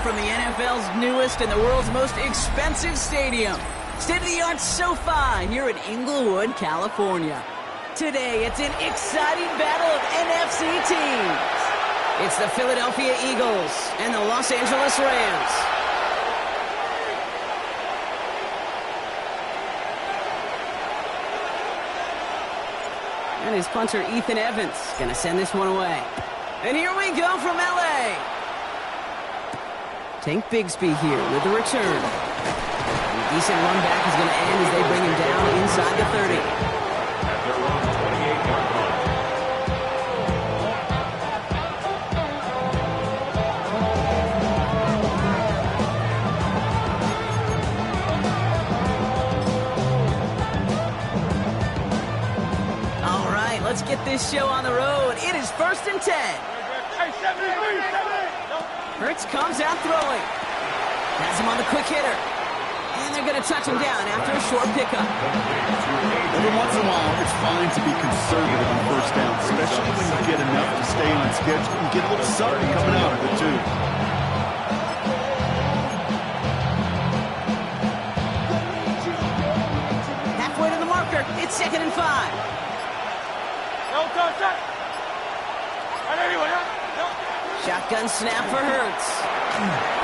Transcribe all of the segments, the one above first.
from the NFL's newest and the world's most expensive stadium. State-of-the-art SoFi here in Inglewood, California. Today, it's an exciting battle of NFC teams. It's the Philadelphia Eagles and the Los Angeles Rams. And his punter, Ethan Evans, going to send this one away. And here we go from L.A. Tank Bigsby here with the return. And a decent run back is going to end as they bring him down inside the 30. At their own 28-yard line. All right, let's get this show on the road. It is 1st and 10. Hey, 70. Hurts comes out throwing. Has him on the quick hitter. And they're going to touch him down after a short pickup. Every once in a while, it's fine to be conservative on first down, especially when you get enough to stay on schedule and get a little something coming out of it, too. Halfway to the marker. It's 2nd and 5. No, touch that. And anyway, no. Shotgun snap for Hurts.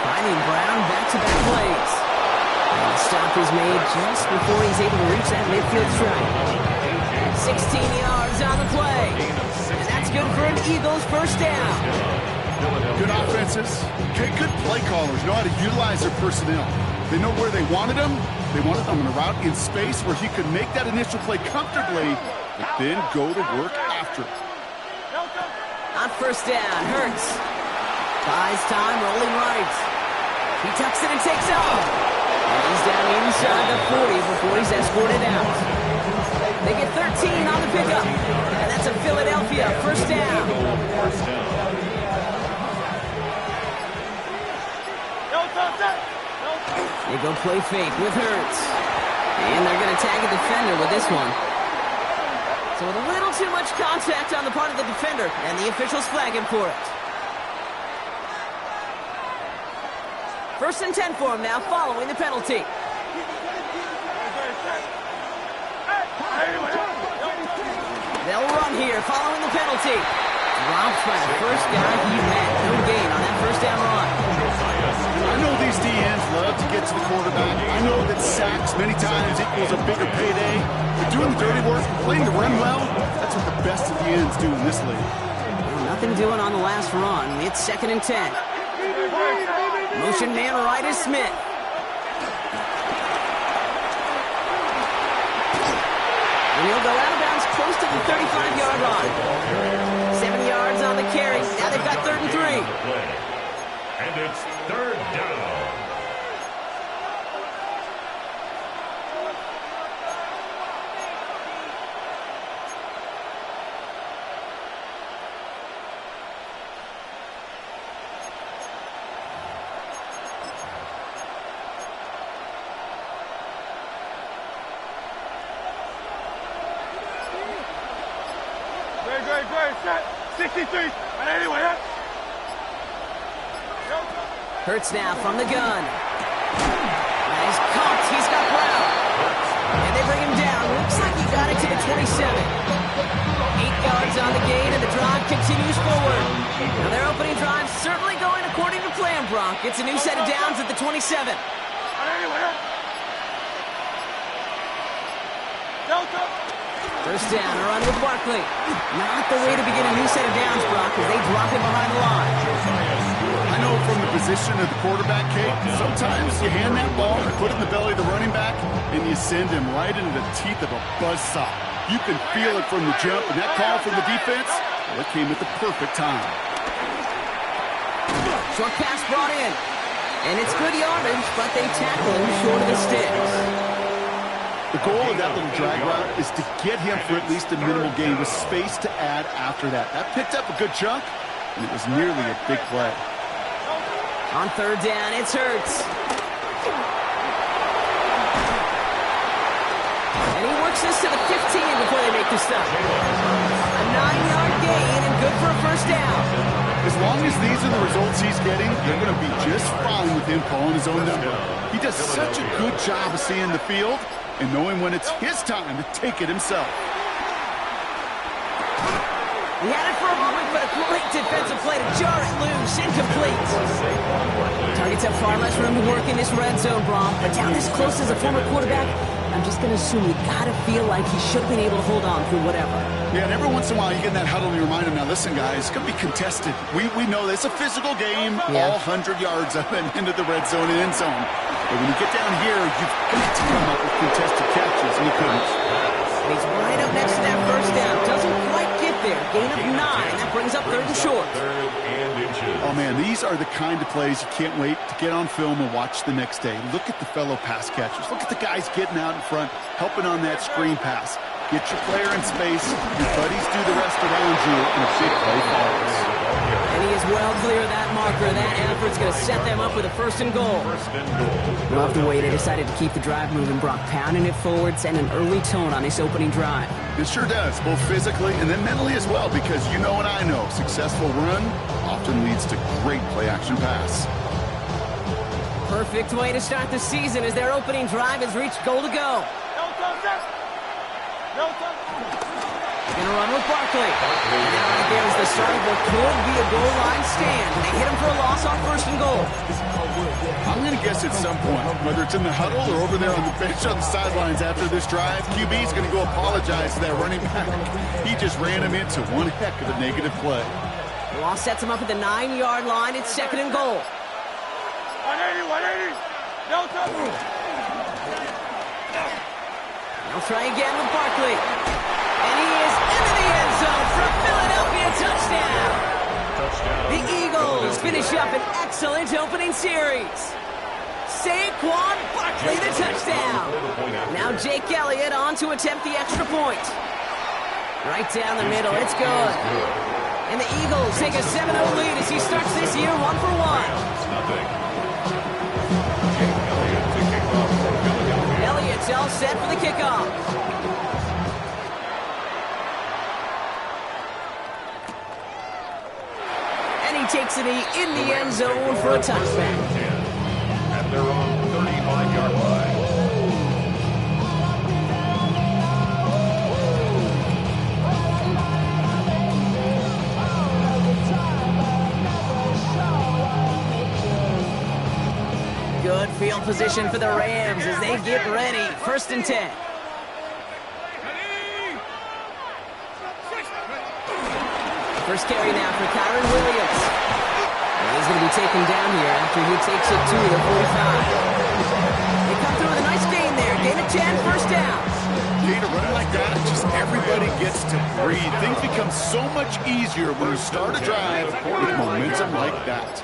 Finding Brown back-to-back plays. And the stop is made just before he's able to reach that midfield strike. 16 yards on the play. And that's good for an Eagles first down. Good offenses, good play callers know how to utilize their personnel. They know where they wanted them. They wanted them on a route in space where he could make that initial play comfortably, but then go to work after it. On first down, Hurts buys time, rolling right. He tucks it and takes off. And he's down inside the 40 before he's escorted out. They get 13 on the pickup. And that's a Philadelphia first down. They go play fake with Hurts. And they're going to tag a defender with this one. So with a little too much contact on the part of the defender, and the officials flag him for it. 1st and 10 for him now, following the penalty. They'll run here, following the penalty. Dropped by the first guy he met. No gain on that first down run. I know these DNs love to get to the quarterback. I know that sacks many times equals a bigger payday. But doing the dirty work, playing the run well, that's what the best of the ends do in this league. Well, nothing doing on the last run. It's 2nd and 10. Motion man right is Smith. And he'll go out of bounds close to the 35-yard line. 7 yards on the carry. Now they've got 3rd and 3. And it's 3rd down. Great, set. 63. And anyway, Hurts now from the gun. And he's caught. He's got Brown. And they bring him down. Looks like he got it to the 27. 8 yards on the gain, and the drive continues forward. Now their opening drive certainly going according to plan, Brock. It's a new set of downs at the 27. First down, a run with Barkley. Not the way to begin a new set of downs, Brock, as they drop him behind the line. I know from the position of the quarterback, Kate, sometimes you hand that ball, you put it in the belly of the running back, and you send him right into the teeth of a buzzsaw. You can feel it from the jump, and that call from the defense, well, it came at the perfect time. Short pass brought in. And it's good yardage, but they tackle him short of the sticks. The goal of that little drag route is to get him for at least a minimal gain with space to add after that. That picked up a good chunk, and it was nearly a big play. On 3rd down, it's Hurts. And he works this to the 15 before they make the stop. A 9-yard gain and good for a first down. As long as these are the results he's getting, they're going to be just fine with him calling his own number. He does such a good job of seeing the field and knowing when it's his time to take it himself. He had it for a moment, but a great defensive play to jar it loose. Incomplete. Targets have far less room to work in this red zone, Brom. But down this close as a former quarterback, I'm just going to assume you got to feel like he should have been able to hold on through whatever. Yeah, and every once in a while you get in that huddle and you remind him, now listen, guys, it's going to be contested. We know this. It's a physical game, all 100 yards up and into the red zone and end zone. But when you get down here, you've got to come up with contested catches, and he couldn't. He's right up next to that first down. Doesn't quite get there. Gain of 9. That brings up 3rd and short. Oh, man, these are the kind of plays you can't wait to get on film and watch the next day. Look at the fellow pass catchers. Look at the guys getting out in front, helping on that screen pass. Get your player in space. Your buddies do the rest around you, and a big play follows. And he is well clear of that marker. That effort's going to set them up with a 1st and goal. Love the way they decided to keep the drive moving, Brock, pounding it forward, sending an early tone on this opening drive. It sure does, both physically and then mentally as well, because you know and I know, successful run often leads to great play-action pass. Perfect way to start the season as their opening drive has reached goal to go. Gonna run with Barkley. Now right there is the start of what could be a goal line stand. They hit him for a loss on 1st and goal. I'm going to guess at some point, whether it's in the huddle or over there on the bench on the sidelines after this drive, QB's going to go apologize to that running back. He just ran him into one heck of a negative play. The loss sets him up at the 9-yard line. It's 2nd and goal. 180, 180. No trouble. They'll try again with Barkley. And he is into the end zone for a Philadelphia touchdown. The Eagles finish up an excellent opening series. Saquon Barkley, the touchdown. Now Jake Elliott on to attempt the extra point. Right down the middle, it's good. And the Eagles take a 7-0 lead as he starts this year 1 for 1. Elliott's all set for the kickoff. Takes it in the end zone for a touchback. At their own 35-yard line. Good field position for the Rams as they get ready. 1st and 10. First carry now for Kyron Williams. He's going to be taken down here after he takes it to the 45. They come through with a nice gain there. Gain of 10, 1st down. Gain a run like that, just everybody gets to breathe. Things become so much easier when you start a drive with momentum like that.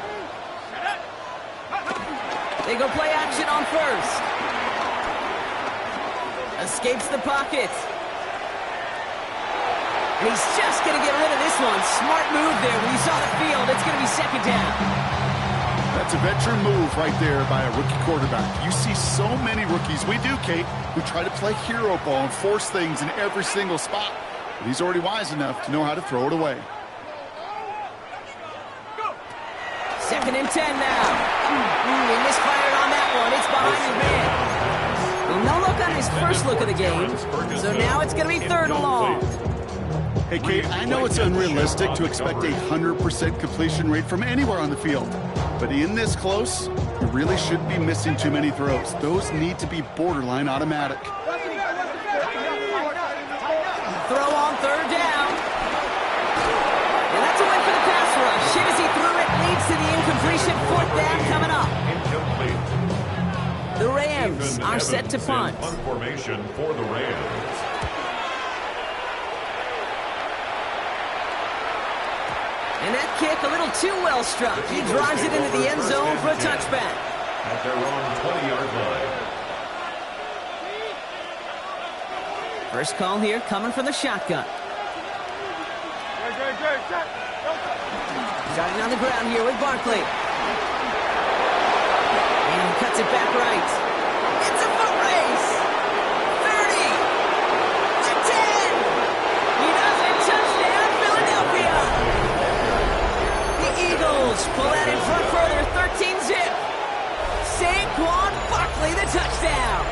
They go play action on 1st. Escapes the pocket. And he's just going to get rid of this one. Smart move there. When you saw the field, it's going to be 2nd down. That's a veteran move right there by a rookie quarterback. You see so many rookies, we do, Kate, who try to play hero ball and force things in every single spot. But he's already wise enough to know how to throw it away. 2nd and 10 now. He misfired on that one. It's behind his man. Well, no look on his first look of the game. So now it's going to be 3rd and long. Hey, Kate, I know it's unrealistic to expect a 100% completion rate from anywhere on the field. But in this close, you really shouldn't be missing too many throws. Those need to be borderline automatic. Throw on 3rd down. And that's a win for the pass rush. As he threw it, leads to the incompletion. 4th down coming up. The Rams are set to punt. Punt formation for the Rams. And that kick a little too well struck. He drives it into the end zone for a touchback. At their own 20-yard line. First call here coming from the shotgun. Starting on the ground here with Barkley. And he cuts it back right. It's a foot race. 30. The 10. He does it. Touchdown, Philadelphia. The touchdown.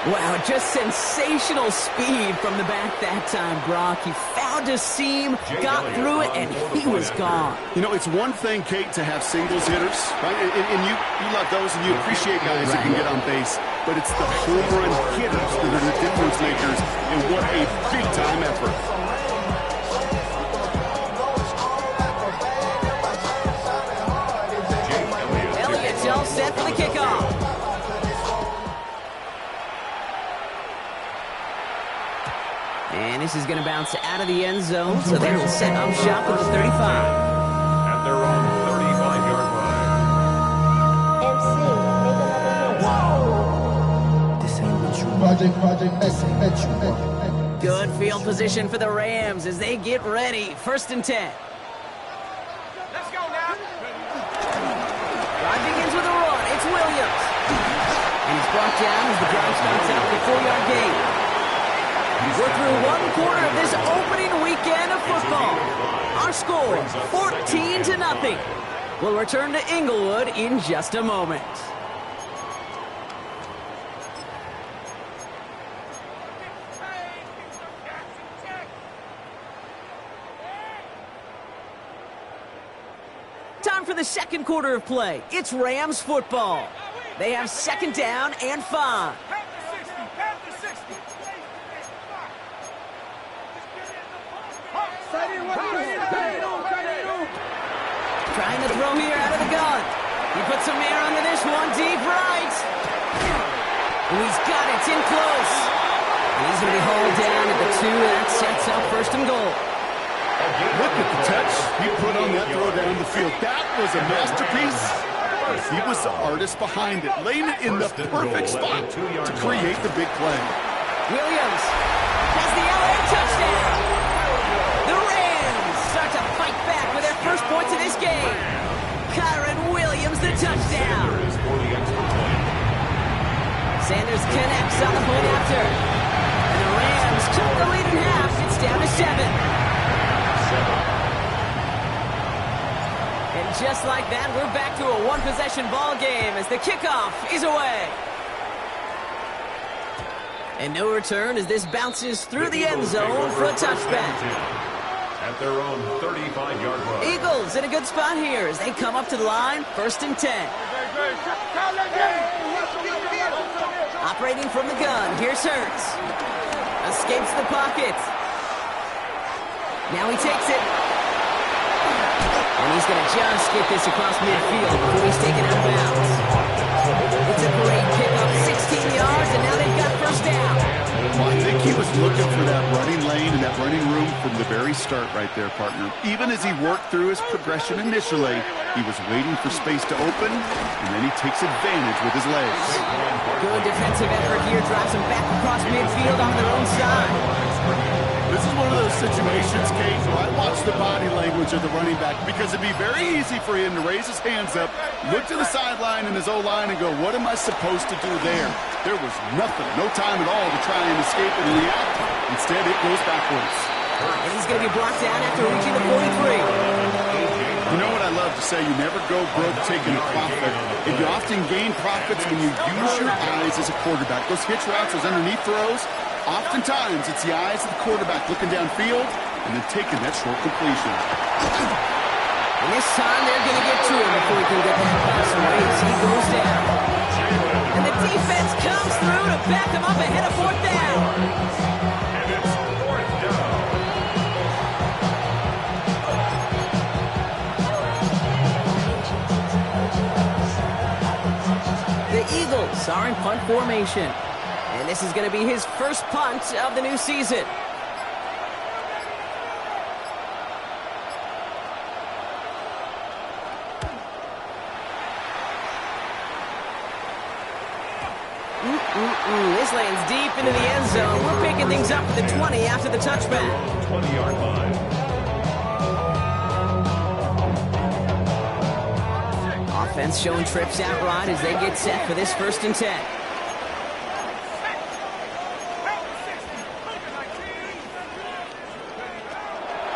Wow, just sensational speed from the back that time, Brock. He found a seam, got through it, and he was gone. You know, it's one thing, Kate, to have singles hitters, right? And you love those, and you appreciate guys who can get on base. But it's the home run hitters that are the difference makers, and what a big-time effort. Elliott's all set for the kickoff. And this is going to bounce out of the end zone, so they will set up shop at the 35. At their own 35-yard line. Project. Good field position for the Rams as they get ready. 1st and 10. Let's go now. Drive begins with a run. It's Williams. And he's brought down as the drive starts out the 4-yard gain. We're through one quarter of this opening weekend of football. Our score, 14-0. We'll return to Inglewood in just a moment. Time for the second quarter of play. It's Rams football. They have 2nd down and 5. Trying to throw here out of the gun. He puts some air onto this one, deep right. And he's got it, it's in close. And he's going to be hauled down at the 2. That sets up 1st and goal. Look at the touch he put on that throw down the field. That was a masterpiece. He was the artist behind it, laying it in the perfect spot to create the big play. Williams has the LA touchdown. The Rams start to fight back with their first points of this game. Kyron Williams, the touchdown. Sanders connects on the point after. And the Rams cut the lead in half. It's down to 7. And just like that, we're back to a one-possession ball game as the kickoff is away. And no return as this bounces through the end zone for a touchback. At their own 35-yard line. Eagles in a good spot here as they come up to the line, 1st and 10. Operating from the gun, here's Hurts. Escapes the pocket. Now he takes it. And he's going to just get this across midfield before he's taken out of bounds. It's a great pickup, 16 yards, and now they've got 1st down. Well, I think he was looking for that running lane and that running room from the very start right there, partner. Even as he worked through his progression initially, he was waiting for space to open, and then he takes advantage with his legs. Good defensive effort here, drives him back across midfield on their own side. This is one of those situations, Kate, where I watch the body language of the running back because it'd be very easy for him to raise his hands up, look to the sideline in his O-line and go, what am I supposed to do there? There was nothing, no time at all to try and escape and react. Instead, it goes backwards. And he's going to be blocked down after reaching the 43. You know what I love to say? You never go broke taking a profit. And you often gain profits when you use your eyes as a quarterback. Those hitch routes, those underneath throws, oftentimes it's the eyes of the quarterback looking downfield and then taking that short completion. And this time they're going to get to him before he can get that pass away as he goes down. And the defense comes through to back him up ahead of 4th down. And it's 4th down. The Eagles are in punt formation. And this is going to be his first punt of the new season. This lands deep into the end zone. We're picking things up at the 20 after the touchback. 20-yard line. Offense showing trips out right as they get set for this 1st and 10.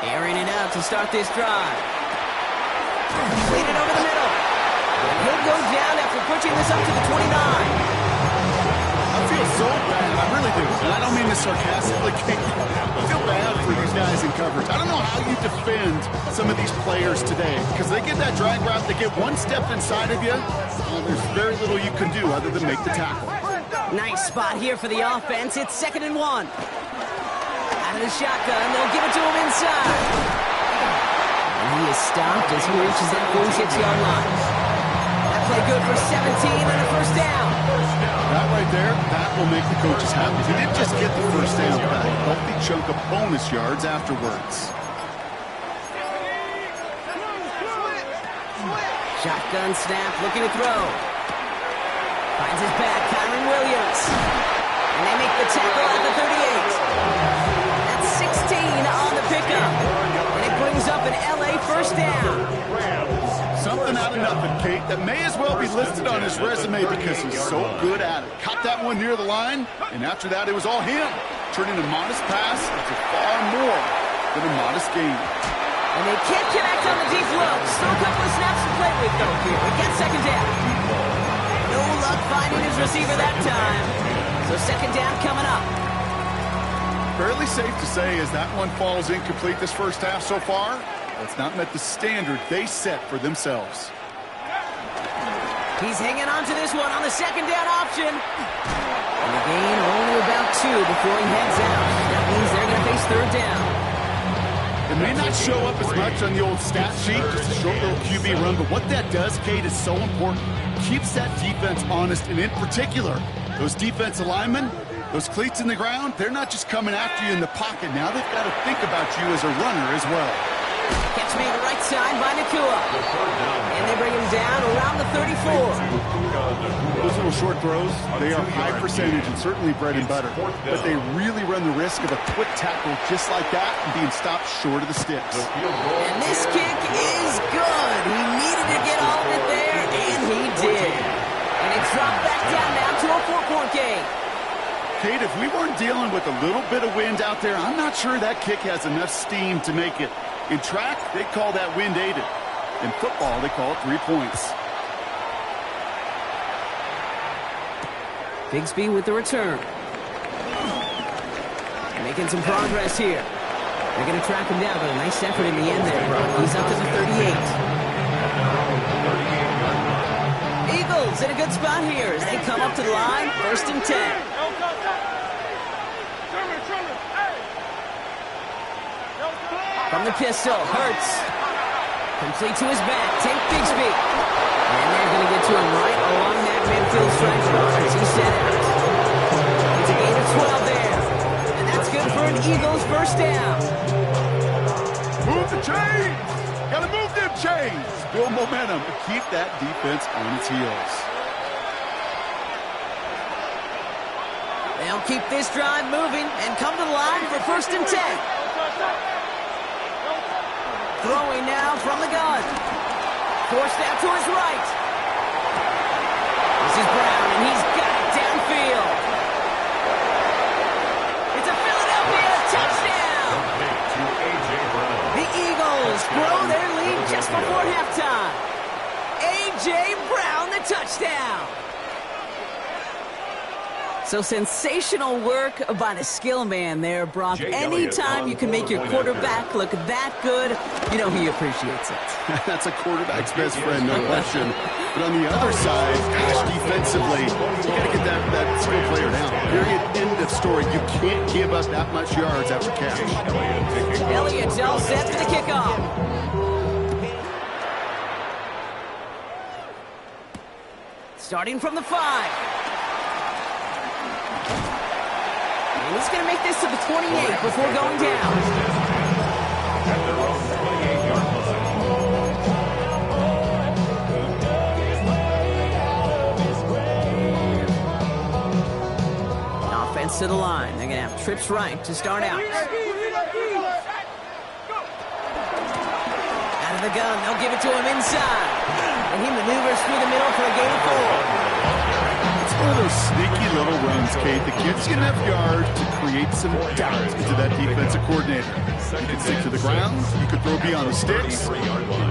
Airing it out to start this drive. Lead it over the middle. And he'll go down after pushing this sarcastically. I feel bad for these guys in coverage. I don't know how you defend some of these players today because they get that drag route, they get one step inside of you, well, there's very little you can do other than make the tackle. Nice spot here for the offense. It's 2nd and 1. Out of the shotgun, they'll give it to him inside. And he is stopped as he reaches that 46-yard line. That play good for 17 and a first down. That right there, that will make the coaches happy. He didn't just get the first down, but a healthy chunk of bonus yards afterwards. Shotgun snap, looking to throw. Finds his back, Kyron Williams. And they make the tackle at the 38. That's 16 on the pickup. And it brings up an LA first down. Something out of nothing, Kate, that may as well be listed on his resume because he's so good at it. Caught that one near the line, and after that, it was all him. Turning a modest pass into far more than a modest gain. And they can't connect on the deep low. Still a couple of snaps to play with, though, here. We get 2nd down. No luck finding his receiver that time. So 2nd down coming up. Fairly safe to say as that one falls incomplete this first half so far, it's not met the standard they set for themselves. He's hanging on to this one on the 2nd down option. And the gain only about 2 before he heads out. That means they're going to face 3rd down. It may not show up as much on the old stat sheet, just a short little QB run, but what that does, Kate, is so important. Keeps that defense honest, and in particular, those defensive linemen, those cleats in the ground, they're not just coming after you in the pocket. Now they've got to think about you as a runner as well. Catch made right side by Nakua. And they bring him down around the 34. Those little short throws, they are high percentage and certainly bread and butter. But they really run the risk of a quick tackle just like that and being stopped short of the sticks. And this kick is good. He needed to get all of it there, and he did. And it's dropped back down now to a 4-point game. Kate, if we weren't dealing with a little bit of wind out there, I'm not sure that kick has enough steam to make it. In track, they call that wind aided. In football, they call it 3 points. Bigsby with the return. Making some progress here. They're going to track him down, but a nice effort in the end there, Brock. He's up to the 38. Eagles in a good spot here as they come up to the line. 1st and 10. From the pistol, Hurts. Complete to his back. Take Bigsby. And they're going to get to him right along that midfield stretch as he set out. It's a gain of 12 there. And that's good for an Eagles first down. Move the chains. Got to move them chains. Build momentum and keep that defense on its heels. They'll keep this drive moving and come to the line for 1st and 10. Throwing now from the gun. Forced out to his right. This is Brown, and he's got it downfield. It's a Philadelphia touchdown. The Eagles grow their lead just before halftime. A.J. Brown, the touchdown. So sensational work by the skill man there, Brock. Anytime you can make your quarterback look that good, you know he appreciates it. That's a quarterback's best friend, no question. But on the other side, gosh, defensively, you got to get that skill player down. Period. End of story. You can't give up that much yards after catch. Elliott's all set for the kickoff. Starting from the 5. And he's going to make this to the 28 before going down. At their own 28-yard line. Offense to the line. They're going to have trips right to start out. Out of the gun. They'll give it to him inside. And he maneuvers through the middle for a gain of 4. One of those sneaky little runs, Kate, that gives you enough yards to create some doubt into that defensive coordinator. You can stick to the ground, you can throw beyond the sticks,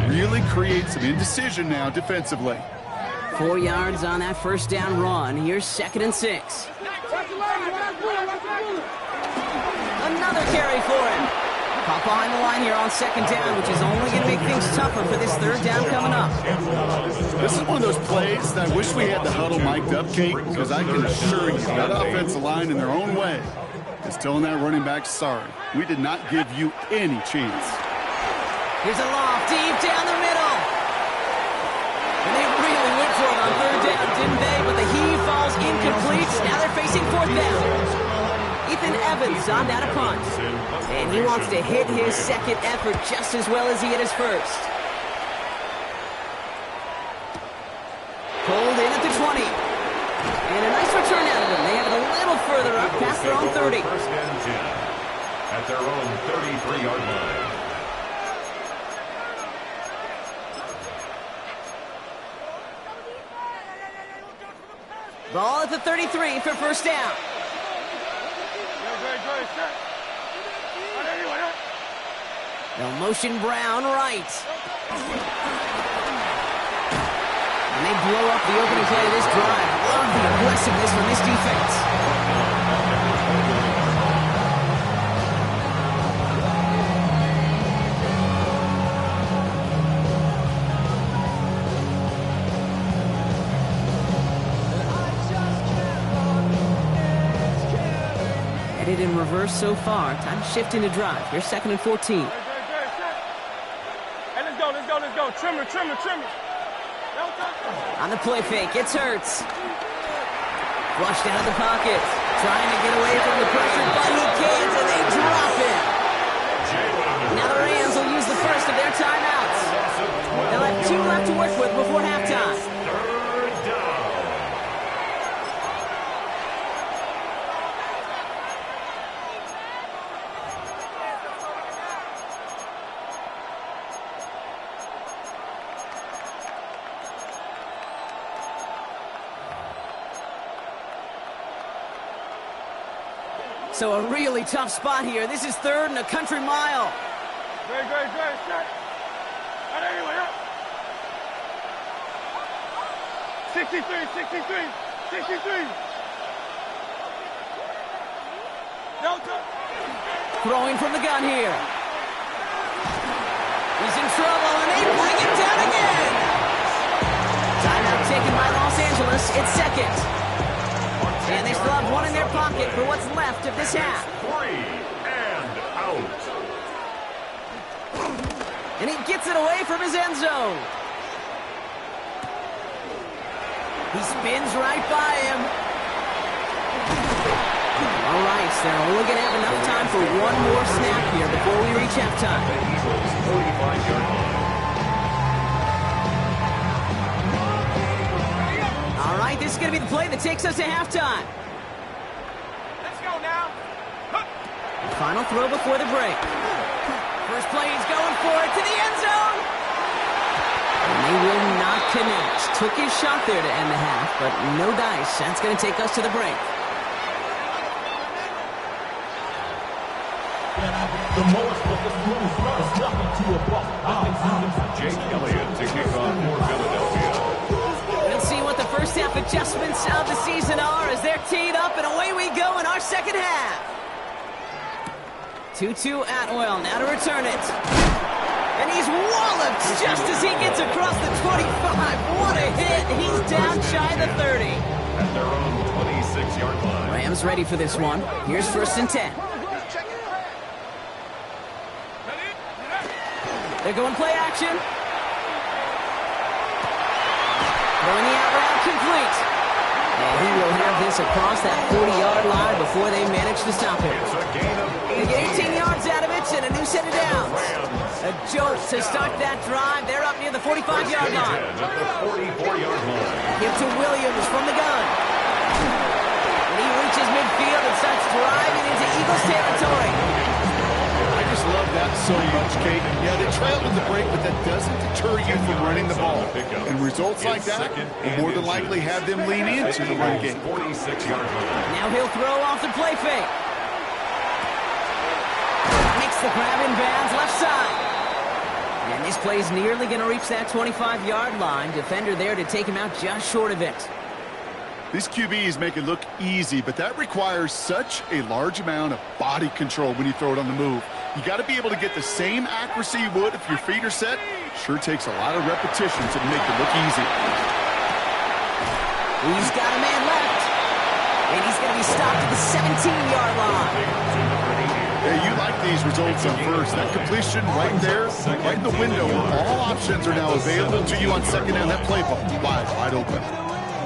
really create some indecision now defensively. 4 yards on that first down run. Here's 2nd and 6. Another carry for him. Caught behind the line here on second down, which is only going to make things tougher for this third down coming up. This is one of those plays that I wish we had the huddle mic'd up, Kate, because I can assure you that offensive line in their own way is telling that running back, sorry, we did not give you any chance. Here's a loft deep down the middle. And they really went for it on third down, didn't they? But the heave falls incomplete. Now they're facing fourth down. Ethan Evans on that punt. And he wants to hit his second effort just as well as he hit his first. Pulled in at the 20. And a nice return out of them. They have it a little further up past their own 30. First and 10 at their own 33-yard line. Ball at the 33 for first down. They'll motion Brown right. And they blow up the opening play of this drive. Love the aggressiveness from this defense. Headed in reverse so far. Time to shift into drive. Here's second and 14. Let's go. Trimmer. On the play fake, it's Hurts. Flushed out of the pocket. Trying to get away from the pressure, but he can't, and they drop him. Now the Rams will use the first of their timeouts. They'll have 2 left to work with before halftime. So a really tough spot here. This is third and a country mile. Great. Set. 63. Delta. Throwing from the gun here. He's in trouble, and they bring him down again. Timeout taken by Los Angeles. It's second. And they still have one in their pocket for what's left of this half. 3 and out. And he gets it away from his end zone. He spins right by him. All right, so they're only going to have enough time for one more snap here before we reach halftime. The Eagles' 45-yard line. All right, this is going to be the play that takes us to halftime. Let's go now. Final throw before the break. First play, he's going for it to the end zone. And they will not connect. Took his shot there to end the half, but no dice. That's going to take us to the break. Jake Elliott to kick off for Philadelphia. We'll see what the first half adjustments of the season are as they're teed up, and away we go in our second half. 2-2 Atwell, now to return it. And he's walloped just as he gets across the 25. What a hit. He's down shy of the 30. At their own 26-yard line. Rams ready for this one. Here's first and 10. They're going play action. Throwing the out route complete. And he will have this across that 40-yard line before they manage to stop him. It's a gain of They get 18 yards out of it and a new set of downs. A jolt to start that drive. They're up near the 45-yard line. at the 44-yard line. Give to Williams from the gun. And he reaches midfield and starts driving into Eagles territory. I just love that so much, Kate. Yeah, they trailed in the break, but that doesn't deter you from running the ball. And results like that will more than likely have them lean into the run game. 46-yard line. Now he'll throw off the play fake. Makes the grab in bounds left side. And this play's nearly going to reach that 25-yard line. Defender there to take him out just short of it. These QBs make it look easy, but that requires such a large amount of body control when you throw it on the move. You got to be able to get the same accuracy you would if your feet are set. Sure takes a lot of repetition to make it look easy. He's got a man left. And he's going to be stopped at the 17-yard line. Hey, you like these results on first. That completion right there, right in the window where all options are now available to you on second down. That play ball wide open.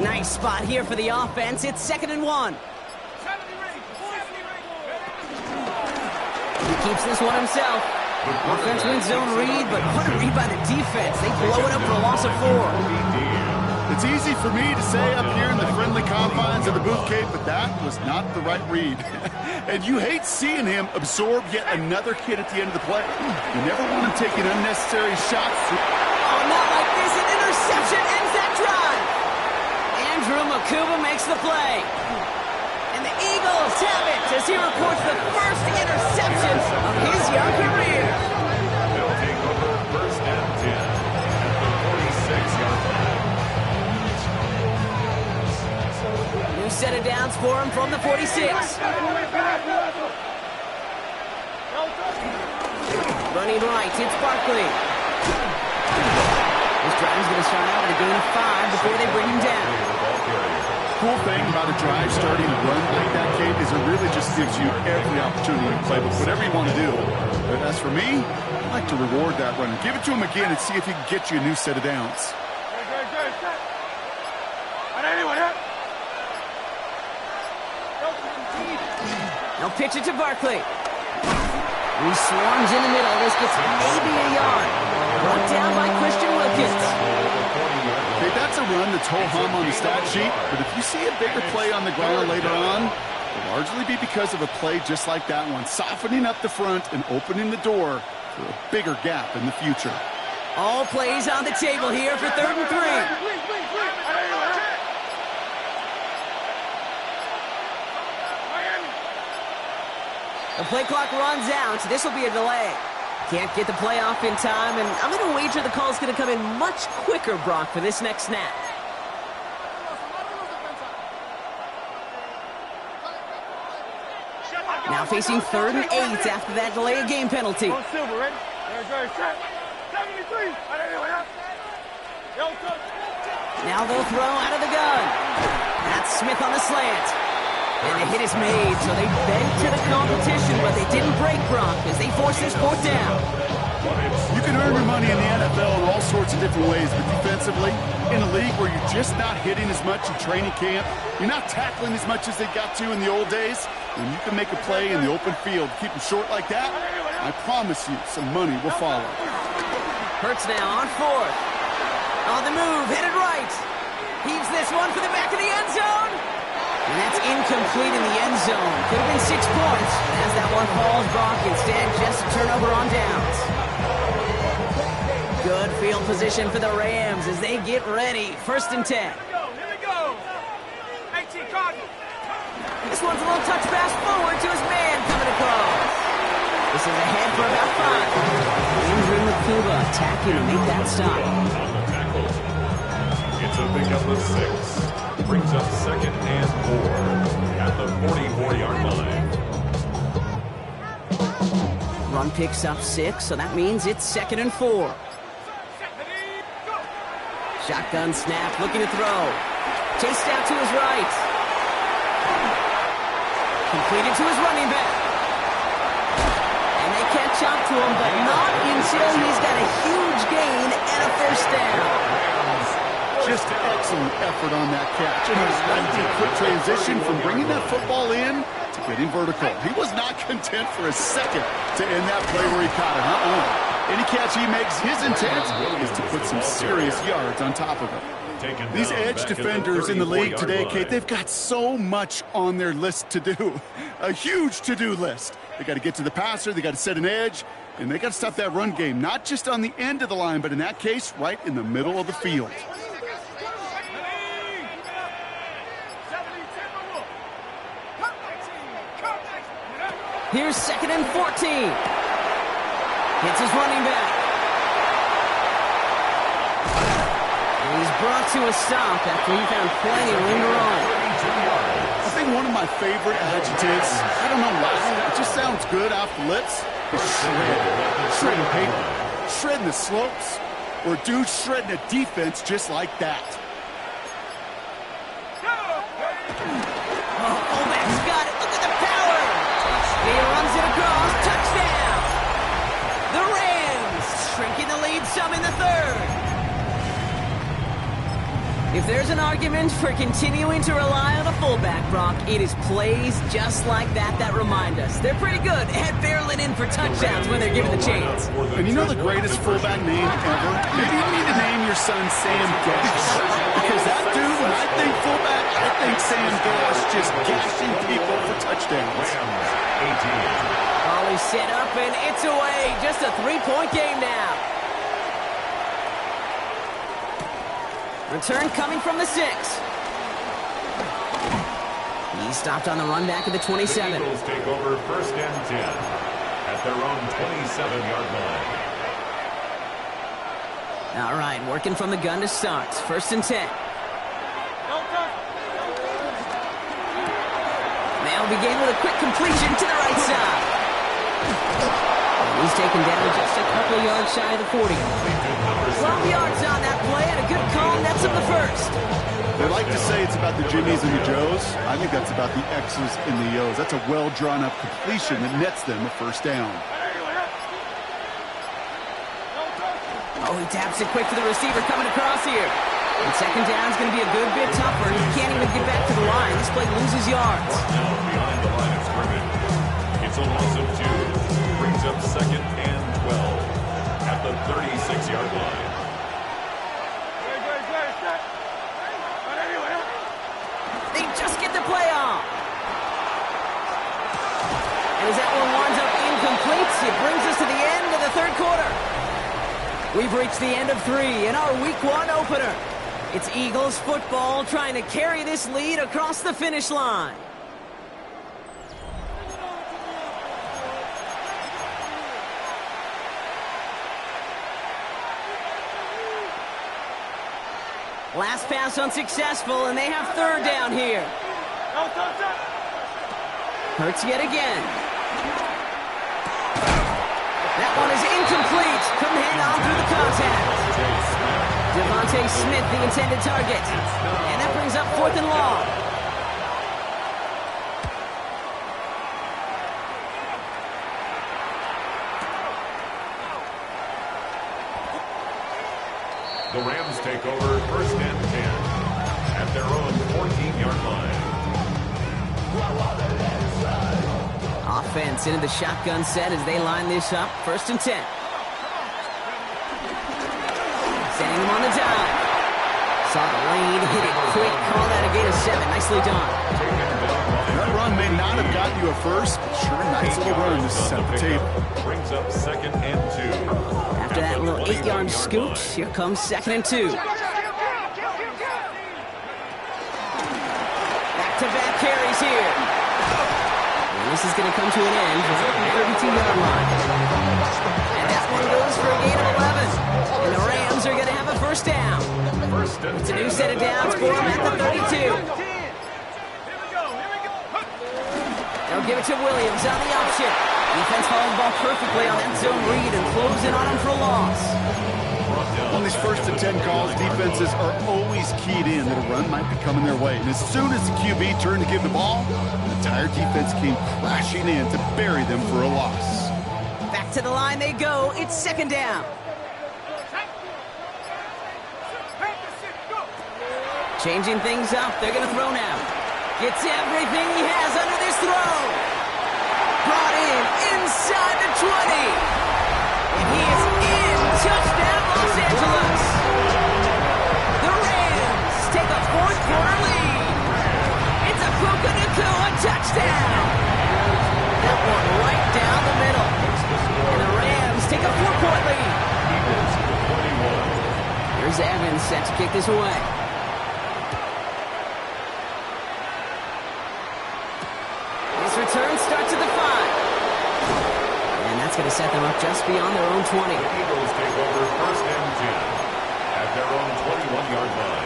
Nice spot here for the offense. It's 2nd and 1. He keeps this one himself. Offense wins zone read, but what a read by the defense. They blow it up for a loss of 4. It's easy for me to say up here in the friendly confines of the booth cave, but that was not the right read. And you hate seeing him absorb yet another hit at the end of the play. You never want him taking unnecessary shots. Oh, not like this. An interception ends that drive. Andrew Makuba makes the play. And the Eagles have it as he reports the first interception of his young career. They'll take over 1st and 10 at the 46-yard line. New set of downs for him from the 46. Running right, it's Barkley. This drive is going to start out with a gain of 5 before they bring him down. Cool thing about a drive starting to run like that, Kate, is it really just gives you every opportunity to play with whatever you want to do. But as for me, I like to reward that run. Give it to him again and see if he can get you a new set of downs. Now pitch it to Barkley. He swarms in the middle. This gets maybe a yard. Brought down by Christian Wilkins. Okay, that's a run that's ho-hum on the stat sheet, but if you see a bigger play on the ground later on, it'll largely be because of a play just like that one, softening up the front and opening the door for a bigger gap in the future. All plays on the table here for 3rd and 3. The play clock runs out. This will be a delay. Can't get the play off in time, and I'm going to wager the call is going to come in much quicker, Brock, for this next snap. Now facing 3rd and 8 after that delay of game penalty. Now they'll throw out of the gun. That's Smith on the slant. And the hit is made, so they bent to the competition, but they didn't break, Brock, as they force this 4th down. You can earn your money in the NFL in all sorts of different ways, but defensively, in a league where you're just not hitting as much in training camp, you're not tackling as much as they got to in the old days, when you can make a play in the open field, keep them short like that, I promise you some money will follow. Hurts now on 4th. On the move, headed right. Heaves this one for the back of the end zone. And that's incomplete in the end zone. Could have been 6 points. As that one falls, Brock, instead just a turnover on downs. Good field position for the Rams as they get ready. 1st and 10. Here we go. 18 Cardinals. This one's a little touch pass forward to his man coming across. This is ahead for about 5. Andrew Makuba attacking to make that stop. On the tackle. It's a pickup of 6. Brings up 2nd and 4 at the 44-yard line. Run picks up 6, so that means it's 2nd and 4. Shotgun snap, looking to throw. Chased out to his right. Completed to his running back. And they catch up to him, but not until he's got a huge gain and a 1st down. Just excellent effort on that catch. And his lightning quick transition from bringing that football in to getting vertical. He was not content for a second to end that play where he caught it. Any catch he makes, his intent is to put some serious yards on top of it. These edge defenders in the league today, Kate, they've got so much on their list to do. A huge to-do list. They got to get to the passer, they got to set an edge, and they got to stop that run game, not just on the end of the line, but in that case, right in the middle of the field. Here's 2nd and 14. Hits his running back. And he's brought to a stop after he found plenty of room to run. I think one of my favorite adjectives, I don't know why, it just sounds good off the lips, is shred. Shredding paper, shredding the slopes, or dude shredding a defense just like that. Oh, fullback's got it. Look at the power. He runs it across. Touchdown. The Rams shrinking the lead some in the third. If there's an argument for continuing to rely on a fullback, Brock, it is plays just like that remind us. They're pretty good at barreling in for touchdowns when they're given the chance. And you know the greatest fullback name ever? Maybe you need to name your son Sam Gash. Because that dude, when I think fullback, I think Sam Gash just gashing people for touchdowns. Ollie set up and it's away. Just a 3-point game now. Return coming from the 6. He stopped on the run back at the 27. The Eagles take over 1st and 10 at their own 27-yard line. All right, working from the gun to start. 1st and 10. They'll begin with a quick completion to the right side. He's taken down just a couple of yards shy of the 40. 12 yards on that play and a good call nets him the first. They like to say it's about the Jimmies and the Joes. I think that's about the X's and the O's. That's a well-drawn-up completion that nets them a 1st down. Oh, he taps it quick to the receiver coming across here. And 2nd down is going to be a good bit tougher. He can't even get back to the line. This play loses yards. Now behind the line of scrimmage. It's a loss of 2. Brings up 2nd and 12 at the 36-yard line. They just get the play off. And as that one winds up incomplete, it brings us to the end of the 3rd quarter. We've reached the end of 3 in our Week 1 opener. It's Eagles football trying to carry this lead across the finish line. Last pass unsuccessful, and they have 3rd down here. Hurts yet again. That one is incomplete. Couldn't hang on through the contact. Devontae Smith, the intended target. And that brings up 4th and long. The Rams take over 1st and 10 at their own 14-yard line. Offense into the shotgun set as they line this up. 1st and 10. Sending him on the dive. Saw the lane, hit it quick, call that a gain of 7. Nicely done. That run may not have gotten you a first, but sure, nice little run to set the table. Brings up 2nd and 2. After that little 8-yard scoot, here comes 2nd and 2. Back-to-back carries here. And this is going to come to an end at the 32-yard line. And that one goes for a gain of 11. And the Rams are going to have a 1st down. It's a new set of downs for them at the 32. They'll give it to Williams on the option. Defense following the ball perfectly on that zone read and closing on him for a loss. On these 1st and 10 calls, defenses are always keyed in that a run might be coming their way. And as soon as the QB turned to give the ball, the entire defense came crashing in to bury them for a loss. Back to the line they go. It's 2nd down. Changing things up. They're going to throw now. Gets everything he has under this throw. Brought in inside the 20. And he is in. Touchdown, Los Angeles. The Rams take a 4th quarter lead. It's a Puka Nacua touchdown. That one right down the middle. And the Rams take a 4-point lead. Here's Evans set to kick this away. Return starts at the 5. And that's going to set them up just beyond their own 20. The Eagles take over 1st and 10 at their own 21-yard line.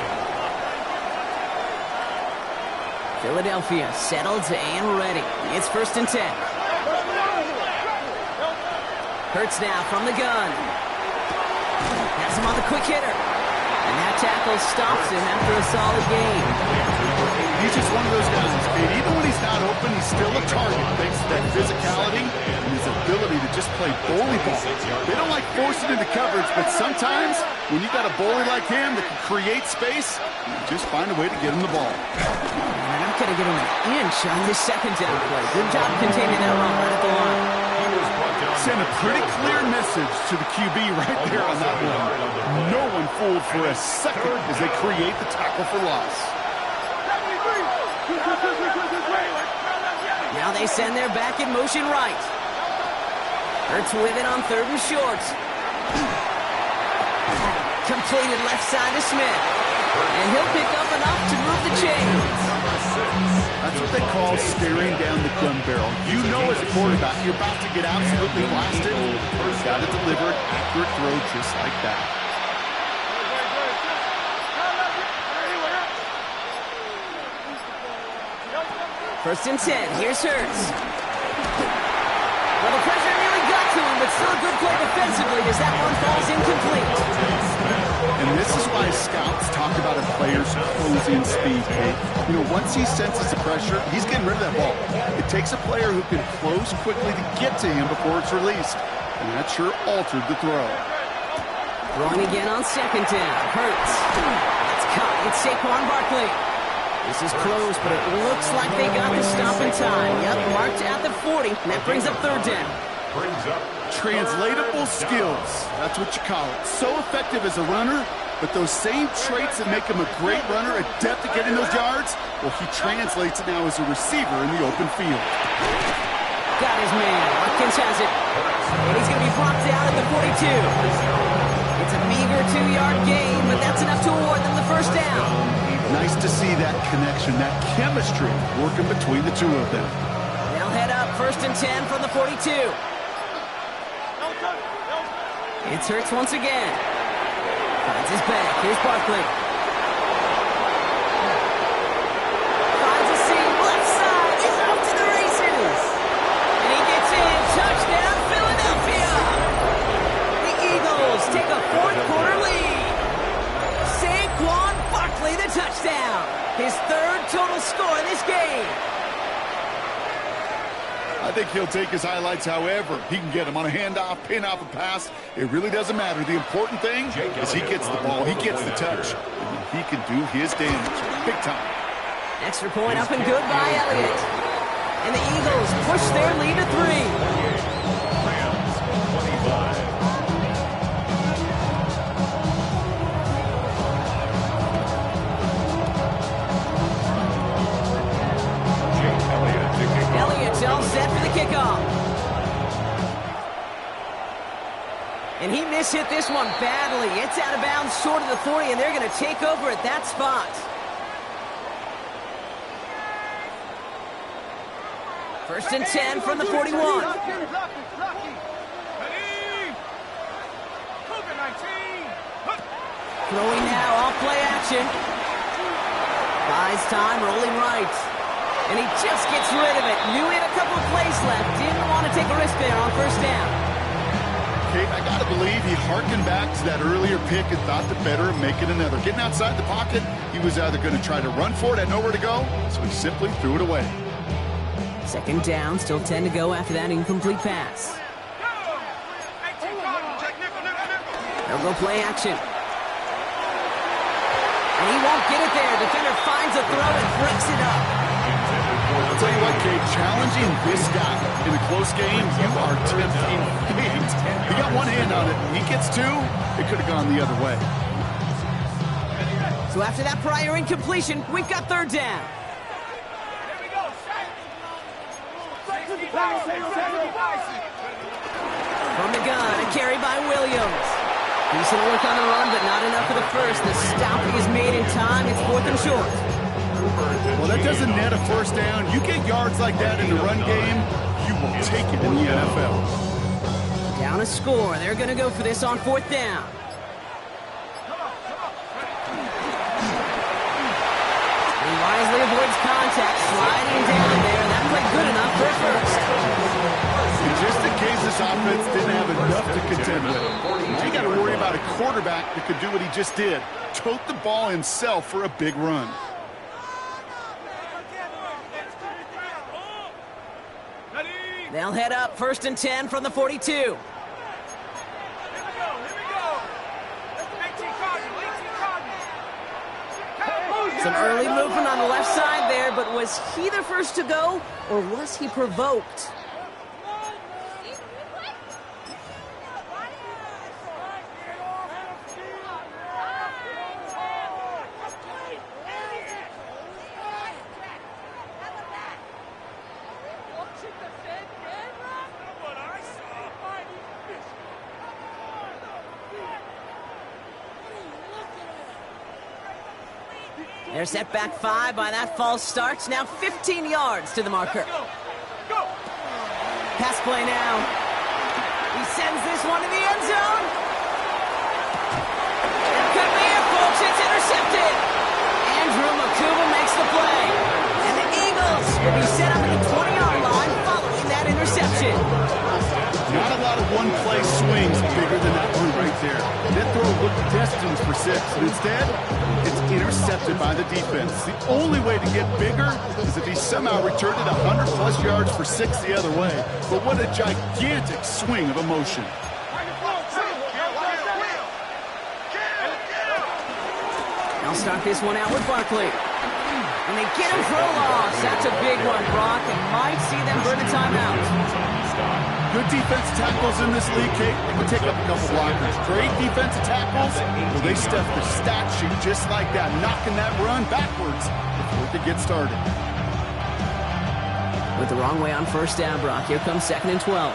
Philadelphia settled and ready. It's 1st and 10. Hurts now from the gun. Has him on the quick hitter. And that tackle stops him after a solid game. He's just one of those guys, Pete. Even when he's not open, he's still a target thanks to that physicality and his ability to just play bully ball. They don't like forcing into coverage, but sometimes when you got a bully like him that can create space, you just find a way to get him the ball. And I'm going to get him an inch on this second down play. Good job containing that run right at the line. Send a pretty clear message to the QB right there on that one. No one fooled for a second as they create the tackle for loss. Now they send their back in motion right. Hurts with it on 3rd and short. Completed left side to Smith. And he'll pick up enough to move the chains. That's what they call staring down the gun barrel. You know as a quarterback, you're about to get absolutely blasted. You've got to deliver an accurate throw just like that. 1st and 10. Here's Hurts. Well, the pressure nearly got to him, but still a good play defensively as that one falls incomplete. And this is why scouts talk about a player's closing speed, Kate. You know, once he senses the pressure, he's getting rid of that ball. It takes a player who can close quickly to get to him before it's released. And that sure altered the throw. Throwing again on 2nd down. Hurts. It's caught. It's Saquon Barkley. This is close, but it looks like they got the stop in time. Yep, marked at the 40. And that brings up 3rd down. Translatable skills. That's what you call it. So effective as a runner, but those same traits that make him a great runner, adept at getting those yards, well, he translates it now as a receiver in the open field. Got his man. Watkins has it. And he's going to be brought down at the 42. It's a meager 2-yard gain, but that's enough to award them the 1st down. Nice to see that connection, that chemistry working between the two of them. They'll head up 1st and 10 from the 42. It's Hurts once again. Finds his back. Here's Barkley. Finds a seam left side. He's off to the races. And he gets in. Touchdown, Philadelphia. The Eagles take a 4th-quarter lead. Saquon Barkley, the touchdown. His 3rd total score in this game. I think he'll take his highlights however he can get them on a handoff, pin off a pass. It really doesn't matter. The important thing is he gets the ball, he gets the touch, and he can do his damage big time. Extra point up and good by Elliott. And the Eagles push their lead to 3. Rams, 25. Elliott's all set for the kickoff. And he mishit this one badly. It's out of bounds short of the 40, and they're going to take over at that spot. 1st and 10 from the 41. Throwing now, off play action. Buys time, rolling right. And he just gets rid of it. Knew he had a couple of plays left. Didn't want to take a risk there on 1st down. Kate, I got to believe he harkened back to that earlier pick and thought the better of making another. Getting outside the pocket, he was either going to try to run for it, had nowhere to go, so he simply threw it away. 2nd down, still 10 to go after that incomplete pass. They'll go play action. And he won't get it there. Defender finds a throw and breaks it up. I'll tell you what, Kate, challenging this guy in a close game, you are tempting fate. He got one hand on it. He gets 2, it could have gone the other way. So after that prior incompletion, we've got 3rd down. From the gun, a carry by Williams. Decent work on the run, but not enough for the 1st. The stopping is made in time. It's 4th and short. Well, that doesn't net a 1st down. You get yards like that in the run game, you will take it in the NFL. Down a score. They're going to go for this on 4th down. contact, sliding down there, and that played good enough for a first. Just in case this offense didn't have enough to contend with. Now you got to worry about a quarterback that could do what he just did. Tote the ball himself for a big run. They'll head up 1st and 10 from the 42. Some early movement on the left side there, but was he the first to go, or was he provoked? They're set back 5 by that false start. Now 15 yards to the marker. Pass play now. He sends this one to the end zone. It could be it, folks. It's intercepted. Andrew Makuba makes the play. And the Eagles will be set up at the 20-yard line following that interception. Not a lot of one-play swings bigger than that one right there. That throw looked destined for 6, and instead, it's intercepted by the defense. The only way to get bigger is if he somehow returned it 100-plus yards for 6 the other way. But what a gigantic swing of emotion. They'll start this one out with Barkley. And they get him for a loss. That's a big one, Brock, and might see them burn a timeout. Good defense tackles in this league, Kate. They can take up a couple blockers. Great defensive tackles, well, they stuff the stat sheet just like that, knocking that run backwards before it could get started. With the wrong way on 1st down, Brock. Here comes 2nd and 12.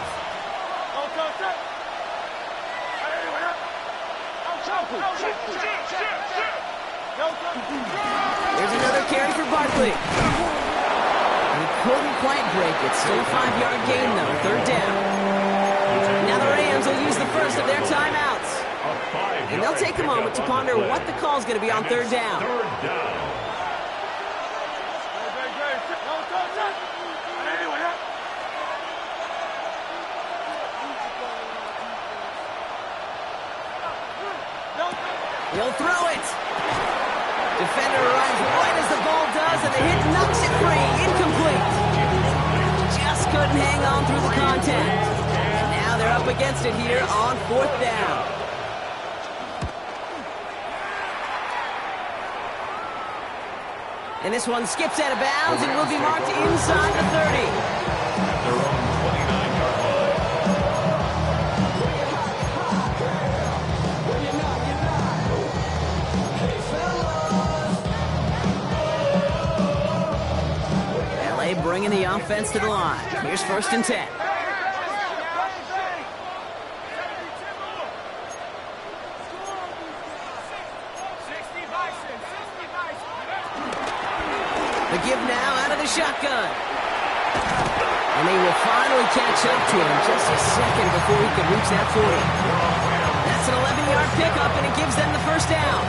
There's another carry for Barkley. He couldn't quite break it. Still a 5-yard gain, though. 3rd down. Now the Rams will use the first of their timeouts. And they'll take a moment to ponder what the call's going to be on 3rd down. He'll throw it. Defender arrives right as the ball does, and the hit knocks it free. Incomplete. Just couldn't hang on through the contact. And now they're up against it here on 4th down. And this one skips out of bounds and will be marked inside the 30. Their own 29-yard line. Bringing the offense to the line. Here's 1st and 10. The give now out of the shotgun. And they will finally catch up to him just a second before he could reach that 40. That's an 11-yard pickup, and it gives them the 1st down.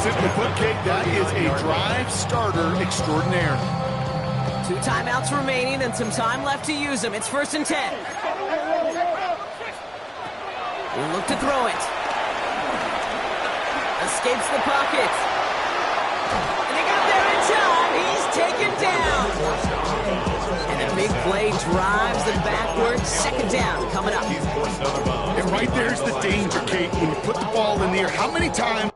Simply put, Kate, that is a drive starter extraordinaire. 2 timeouts remaining and some time left to use them. It's 1st and 10. He'll look to throw it. Escapes the pocket. And he got there in time. He's taken down. And a big play drives them backwards. 2nd down coming up. And right there's the danger, Kate. When you put the ball in the air, how many times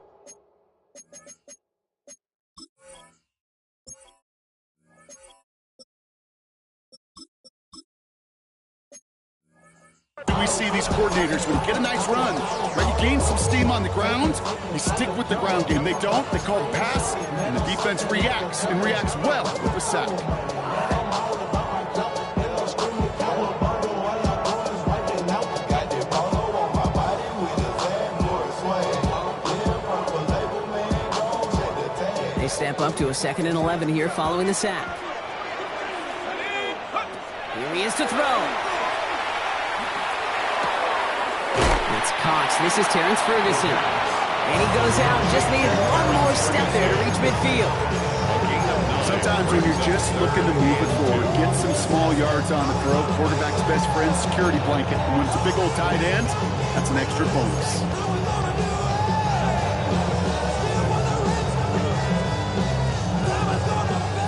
do we see these coordinators when you get a nice run, right? You gain some steam on the ground, you stick with the ground game. They don't, they call the pass, and the defense reacts, and reacts well with a sack. They step up to a 2nd and 11 here following the sack. Here he is to throw. It's Cox. This is Terrence Ferguson. And he goes out. Just needed one more step there to reach midfield. Sometimes when you're just looking to move it forward, get some small yards on the throw, quarterback's best friend, security blanket. And when it's a big old tight end, that's an extra bonus.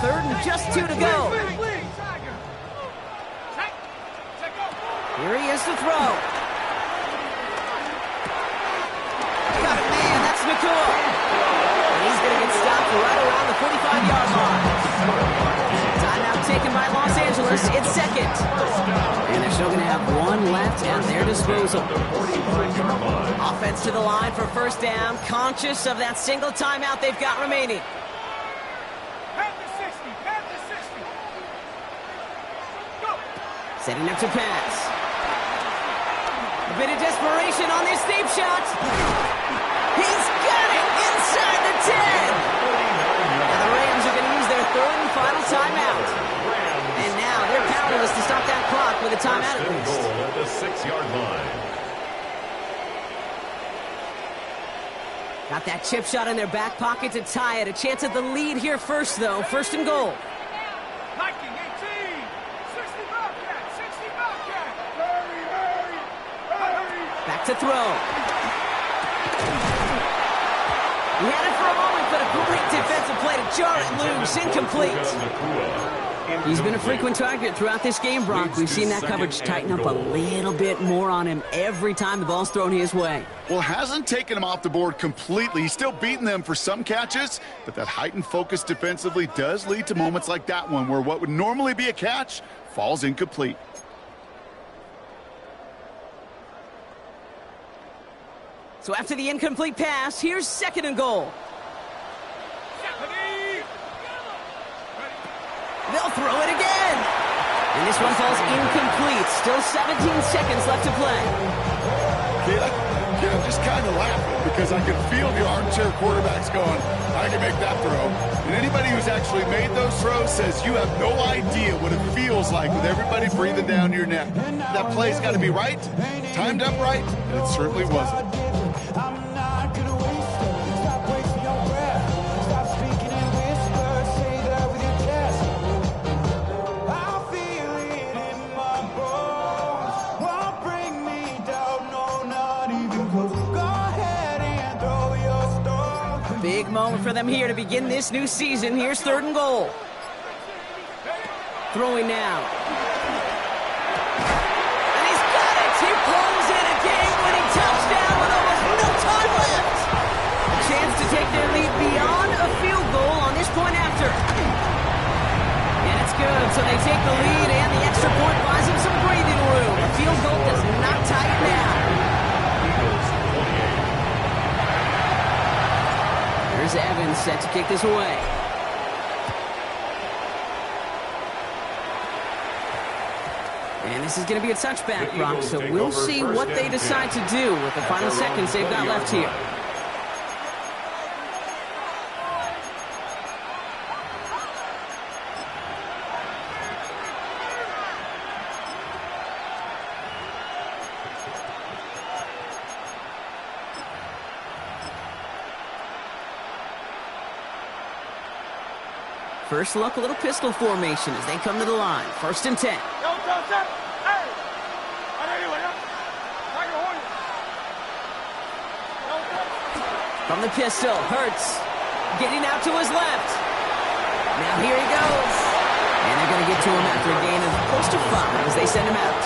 Third and just 2 to go. Here he is to throw. Got it, man. That's McCool. And he's going to get stopped right around the 45-yard line. Timeout taken by Los Angeles. It's second. And they're still going to have one left at their disposal. Offense to the line for first down. Conscious of that single timeout they've got remaining. Setting up to pass. A bit of desperation on this deep shot. He's got it inside the 10. And the Rams are going to use their third and final timeout. And now they're powerless to stop that clock with a timeout at least. Goal at the 6-yard line. Got that chip shot in their back pocket to tie it. A chance at the lead here first, though. First and goal. Back to throw. He had it for a moment, but a great defensive play to jar it loose. Incomplete. He's been a frequent target throughout this game, Brock. We've seen that coverage tighten up a little bit more on him every time the ball's thrown his way. Well, hasn't taken him off the board completely. He's still beating them for some catches, but that heightened focus defensively does lead to moments like that one where what would normally be a catch falls incomplete. So after the incomplete pass, here's second and goal. They'll throw it again. And this one falls incomplete. Still 17 seconds left to play. I'm just kind of laughing because I can feel the armchair quarterbacks going, I can make that throw. And anybody who's actually made those throws says you have no idea what it feels like with everybody breathing down your neck. That play's got to be right, timed up right, and it certainly wasn't. I'm not gonna waste it. Stop wasting your breath. Stop speaking in whispers. Say that with your chest. I feel it in my bones. Won't bring me down, no, not even close. Go ahead and throw your stone. Big moment for them here to begin this new season. Here's third and goal. Throwing now. And he's got it. He pulls in a game-winning touchdown with almost no time left. A chance to take their lead beyond a field goal on this point after. And it's good, so they take the lead, and the extra point buys them some breathing room. A field goal does not tie it now. Here's Evans set to kick this away. And this is going to be a touchback, Brock, so we'll see what they decide to do with the final seconds they've got left here. First look, a little pistol formation as they come to the line. First and 10. From the pistol, Hurts getting out to his left. Now here he goes. And they're going to get to him after a gain of close to 5 as they send him out.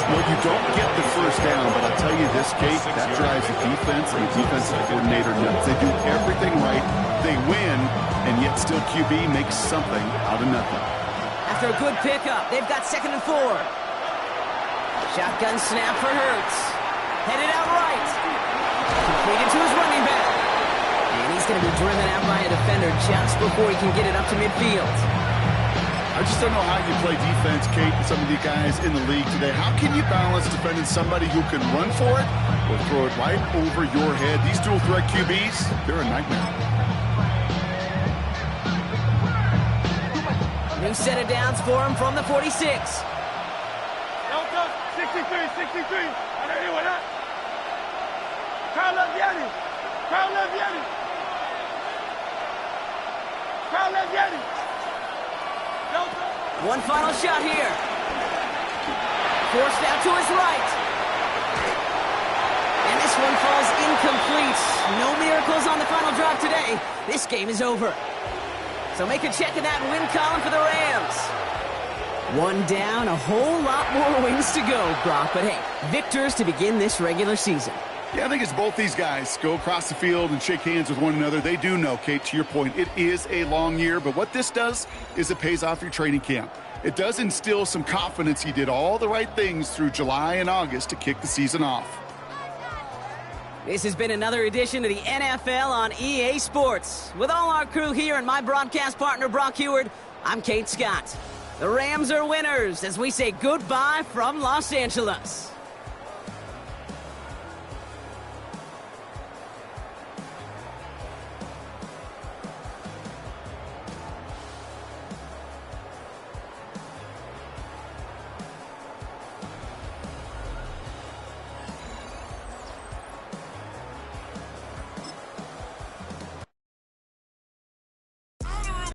Well, you don't get the first down, but I'll tell you this, Kate, that drives the defense and the defensive coordinator nuts. They do everything right, they win, and yet still QB makes something out of nothing. After a good pickup, they've got second and 4. Shotgun snap for Hurts. Headed out right. Completed to his running back. And he's going to be driven out by a defender just before he can get it up to midfield. I just don't know how you play defense, Kate, with some of the guys in the league today. How can you balance defending somebody who can run for it or throw it right over your head? These dual threat QBs, they're a nightmare. New set of downs for him from the 46. 63, 63. Crowd love Yanni. Crowd love Yanni. One final shot here. Forced out to his right. And this one falls incomplete. No miracles on the final drive today. This game is over. So make a check in that win column for the Rams. One down, a whole lot more wins to go, Brock. But hey, victors to begin this regular season. Yeah, I think it's both these guys go across the field and shake hands with one another. They do know, Kate, to your point, it is a long year. But what this does is it pays off your training camp. It does instill some confidence he did all the right things through July and August to kick the season off. This has been another edition of the NFL on EA Sports. With all our crew here and my broadcast partner, Brock Heward, I'm Kate Scott. The Rams are winners as we say goodbye from Los Angeles.